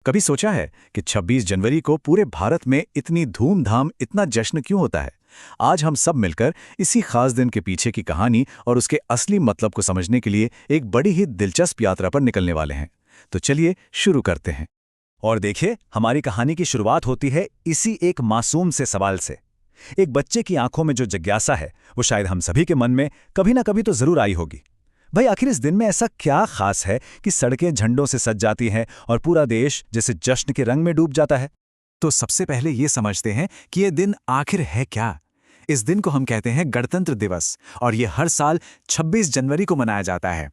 कभी सोचा है कि 26 जनवरी को पूरे भारत में इतनी धूमधाम, इतना जश्न क्यों होता है? आज हम सब मिलकर इसी खास दिन के पीछे की कहानी और उसके असली मतलब को समझने के लिए एक बड़ी ही दिलचस्प यात्रा पर निकलने वाले हैं। तो चलिए शुरू करते हैं। और देखिए, हमारी कहानी की शुरुआत होती है इसी एक मासूम से सवाल से। एक बच्चे की आंखों में जो जिज्ञासा है, वो शायद हम सभी के मन में कभी ना कभी तो जरूर आई होगी। भाई, आखिर इस दिन में ऐसा क्या खास है कि सड़कें झंडों से सज जाती हैं और पूरा देश जैसे जश्न के रंग में डूब जाता है? तो सबसे पहले ये समझते हैं कि ये दिन आखिर है क्या। इस दिन को हम कहते हैं गणतंत्र दिवस, और ये हर साल 26 जनवरी को मनाया जाता है।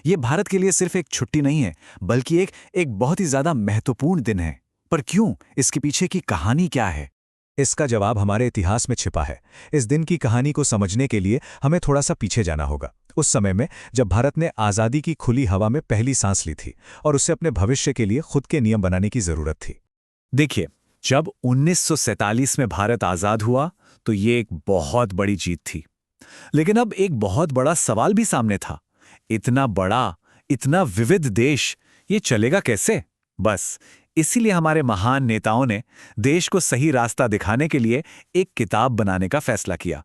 ये भारत के लिए सिर्फ एक छुट्टी नहीं है, बल्कि एक बहुत ही ज्यादा महत्वपूर्ण दिन है। पर क्यों? इसके पीछे की कहानी क्या है? इसका जवाब हमारे इतिहास में छिपा है। इस दिन की कहानी को समझने के लिए हमें थोड़ा सा पीछे जाना होगा, उस समय में जब भारत ने आज़ादी की खुली हवा में पहली सांस ली थी और उससे अपने भविष्य के लिए खुद के नियम बनाने की जरूरत थी। देखिए, जब 1947 में भारत आज़ाद हुआ तो ये एक बहुत बड़ी जीत थी। लेकिन अब एक बहुत बड़ा सवाल भी सामने था। इतना बड़ा, इतना विविध देश, ये चलेगा कैसे? बस इसीलिए हमारे महान नेताओं ने देश को सही रास्ता दिखाने के लिए एक किताब बनाने का फैसला किया।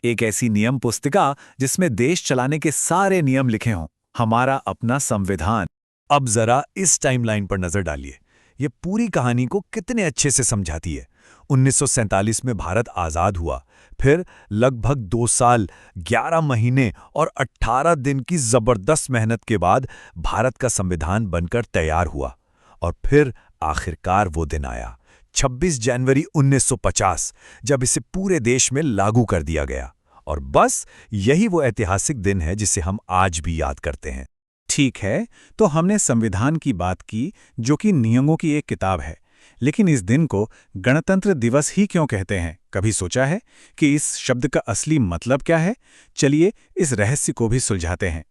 एक ऐसी नियम पुस्तिका जिसमें देश चलाने के सारे नियम लिखे हों, हमारा अपना संविधान। अब जरा इस टाइमलाइन पर नजर डालिए। ये पूरी कहानी को कितने अच्छे से समझाती है। 1947 में भारत आजाद हुआ, फिर लगभग 2 साल, 11 महीने और 18 दिन की जबरदस्त मेहनत के बाद भारत का संविधान बनकर तैयार हुआ। और फिर आखिरकार वो दिन आया, 26 जनवरी 1950, जब इसे पूरे देश में लागू कर दिया गया। और बस यही वो ऐतिहासिक दिन है जिसे हम आज भी याद करते हैं। ठीक है, तो हमने संविधान की बात की, जो कि नियमों की एक किताब है। लेकिन इस दिन को गणतंत्र दिवस ही क्यों कहते हैं? कभी सोचा है कि इस शब्द का असली मतलब क्या है? चलिए इस रहस्य को भी सुलझाते हैं।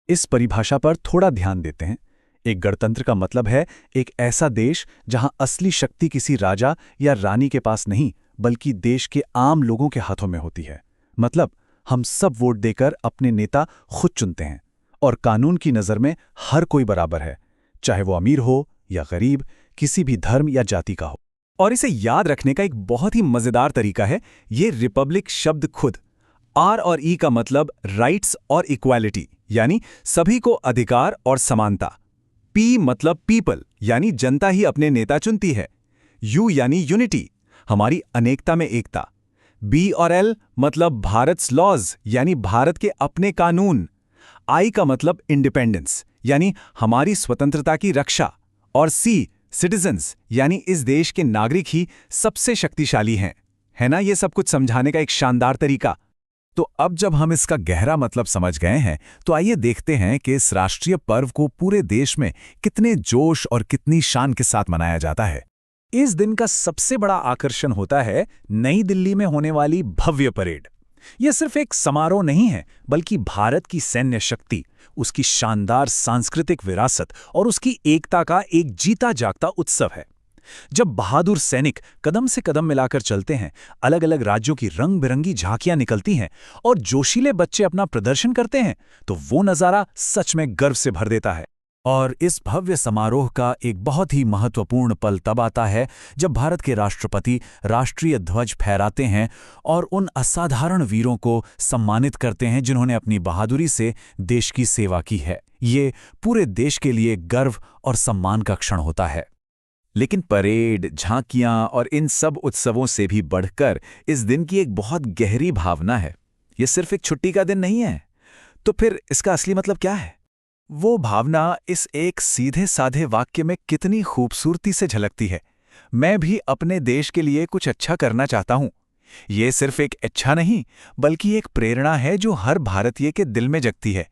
इस परिभाषा पर थोड़ा ध्यान देते हैं। एक गणतंत्र का मतलब है एक ऐसा देश जहां असली शक्ति किसी राजा या रानी के पास नहीं, बल्कि देश के आम लोगों के हाथों में होती है। मतलब हम सब वोट देकर अपने नेता खुद चुनते हैं, और कानून की नज़र में हर कोई बराबर है, चाहे वो अमीर हो या गरीब, किसी भी धर्म या जाति का हो। और इसे याद रखने का एक बहुत ही मजेदार तरीका है ये रिपब्लिक शब्द खुद। आर और ई का मतलब राइट्स और इक्वालिटी, यानी सभी को अधिकार और समानता। पी मतलब पीपल, यानी जनता ही अपने नेता चुनती है। यू यानी यूनिटी, हमारी अनेकता में एकता। बी और एल मतलब भारत्स लॉज, यानी भारत के अपने कानून। आई का मतलब इंडिपेंडेंस, यानी हमारी स्वतंत्रता की रक्षा। और सी सिटीजन्स, यानी इस देश के नागरिक ही सबसे शक्तिशाली हैं। है ना ये सब कुछ समझाने का एक शानदार तरीका? तो अब जब हम इसका गहरा मतलब समझ गए हैं, तो आइए देखते हैं कि इस राष्ट्रीय पर्व को पूरे देश में कितने जोश और कितनी शान के साथ मनाया जाता है। इस दिन का सबसे बड़ा आकर्षण होता है नई दिल्ली में होने वाली भव्य परेड। यह सिर्फ एक समारोह नहीं है, बल्कि भारत की सैन्य शक्ति, उसकी शानदार सांस्कृतिक विरासत और उसकी एकता का एक जीता जागता उत्सव है। जब बहादुर सैनिक कदम से कदम मिलाकर चलते हैं, अलग अलग राज्यों की रंग बिरंगी झांकियां निकलती हैं और जोशीले बच्चे अपना प्रदर्शन करते हैं, तो वो नज़ारा सच में गर्व से भर देता है। और इस भव्य समारोह का एक बहुत ही महत्वपूर्ण पल तब आता है जब भारत के राष्ट्रपति राष्ट्रीय ध्वज फहराते हैं और उन असाधारण वीरों को सम्मानित करते हैं जिन्होंने अपनी बहादुरी से देश की सेवा की है। ये पूरे देश के लिए गर्व और सम्मान का क्षण होता है। लेकिन परेड, झांकियां और इन सब उत्सवों से भी बढ़कर इस दिन की एक बहुत गहरी भावना है। ये सिर्फ एक छुट्टी का दिन नहीं है। तो फिर इसका असली मतलब क्या है? वो भावना इस एक सीधे साधे वाक्य में कितनी खूबसूरती से झलकती है। मैं भी अपने देश के लिए कुछ अच्छा करना चाहता हूं। ये सिर्फ एक इच्छा नहीं, बल्कि एक प्रेरणा है जो हर भारतीय के दिल में जगती है।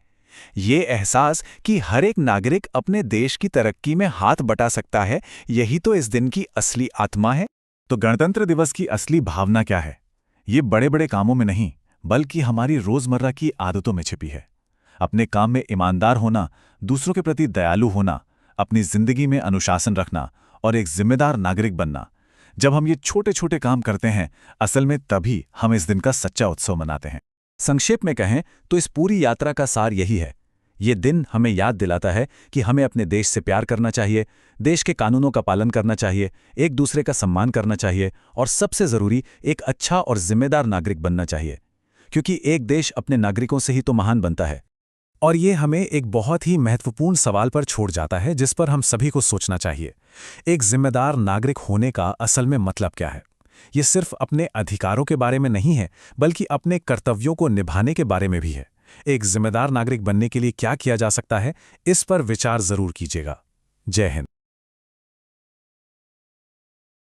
ये एहसास कि हर एक नागरिक अपने देश की तरक्की में हाथ बटा सकता है, यही तो इस दिन की असली आत्मा है। तो गणतंत्र दिवस की असली भावना क्या है? ये बड़े बड़े कामों में नहीं, बल्कि हमारी रोजमर्रा की आदतों में छिपी है। अपने काम में ईमानदार होना, दूसरों के प्रति दयालु होना, अपनी जिंदगी में अनुशासन रखना और एक जिम्मेदार नागरिक बनना। जब हम ये छोटे छोटे काम करते हैं, असल में तभी हम इस दिन का सच्चा उत्सव मनाते हैं। संक्षेप में कहें तो इस पूरी यात्रा का सार यही है ये दिन हमें याद दिलाता है कि हमें अपने देश से प्यार करना चाहिए, देश के कानूनों का पालन करना चाहिए, एक दूसरे का सम्मान करना चाहिए और सबसे ज़रूरी एक अच्छा और जिम्मेदार नागरिक बनना चाहिए, क्योंकि एक देश अपने नागरिकों से ही तो महान बनता है। और ये हमें एक बहुत ही महत्वपूर्ण सवाल पर छोड़ जाता है जिस पर हम सभी को सोचना चाहिए। एक जिम्मेदार नागरिक होने का असल में मतलब क्या है? ये सिर्फ अपने अधिकारों के बारे में नहीं है, बल्कि अपने कर्तव्यों को निभाने के बारे में भी है। एक जिम्मेदार नागरिक बनने के लिए क्या किया जा सकता है, इस पर विचार जरूर कीजिएगा। जय हिंद।